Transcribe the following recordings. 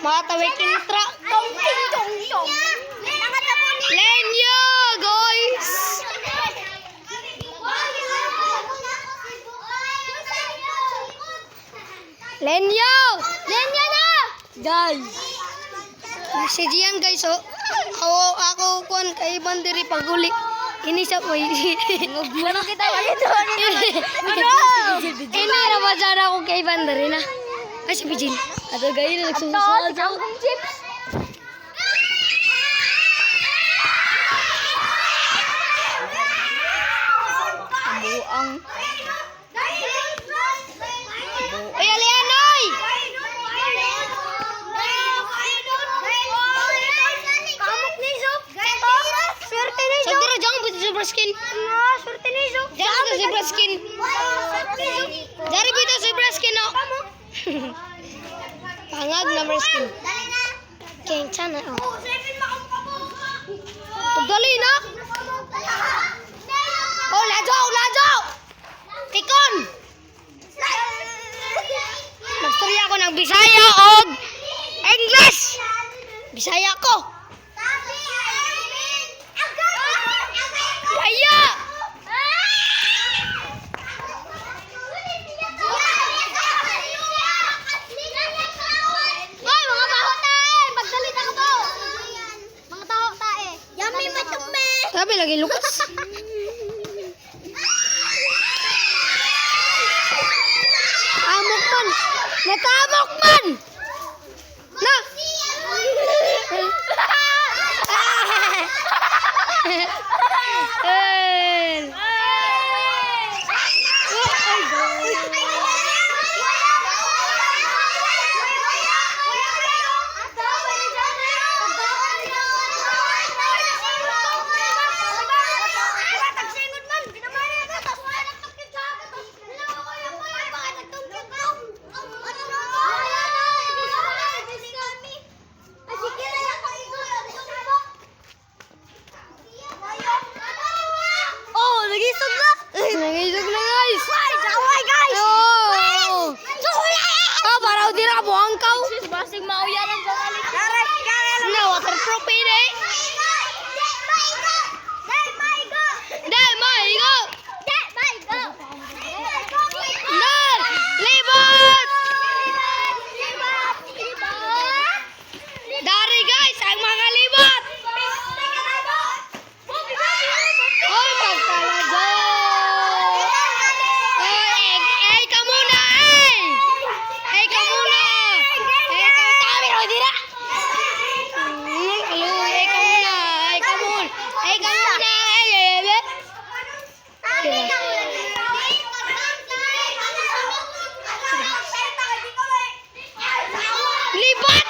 Matawid kintra. Tong. Lenyo, guys. Lenyo na. Guys. Si Jian guys oh. Ako kuan kay bandiri paguli. Ini siya po. Ano kita dito? Ini rabasan ako kay bandiri na. Ay si Bijin. Ato guys nagsusulat ako. Chips. Buang. Ay alianoy. Sagdira jangan buat zebra skin. Surti ni zo. Jangan buat zebra skin. Dari buat zebra skin no. Pangag number skin. Kencana oh. Pagdali na. Oh, lajo. Tikon. Magstorya ako ng Bisaya og English. Bisaya ko. Aya! Hoy, mga baho tae! Pagdalita ko to! Mga taho tae! Yummy matumbe! Sabi lagi lukas. Amok man! Natamok man! Na! Nagisog na guys! Jaway guys! Paraw din ako buhang kaw! Basig mauya ng jawalik! Na waterproof ini! Dai maigo! Nar! Libat! Dari guys! Ang mga libat! Oh, pagkalago! Libat!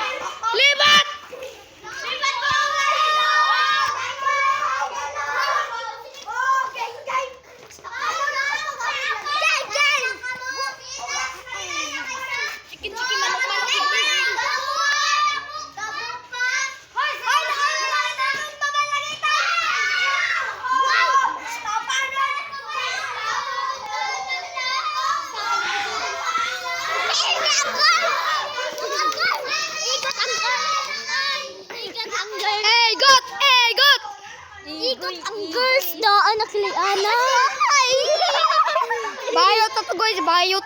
Ikot ang girls na anak ni Ana. Bayot to guys, bayot.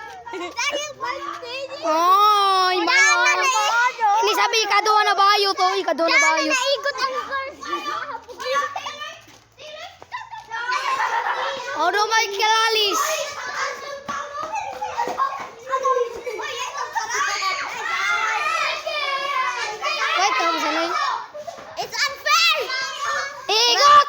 Ay, bayot. Ini sabi ikaduha na bayot to, ikaduha na bayot. Ikot ang girls. Odo may kalalis. Wait, kamu sana. It's unfair. Ikot.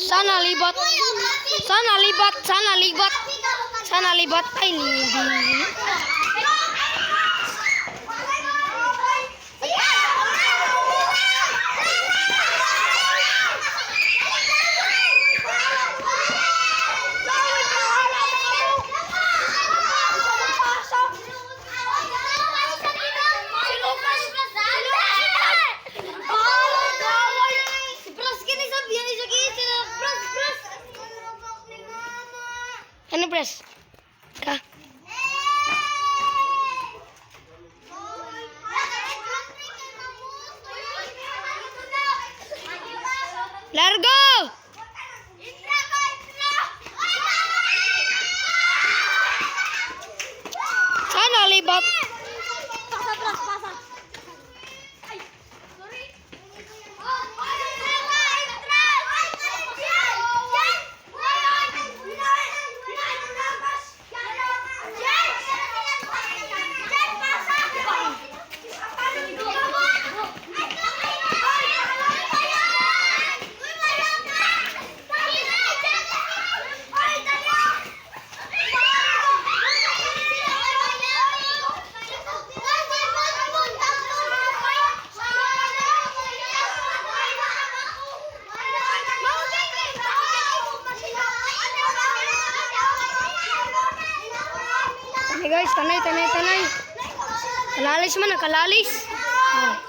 Sana libat. Ay, hindi. press. Ka. Largo! Sana libab. Hey guys, tanay. Kalalis man, kalalis. Oh.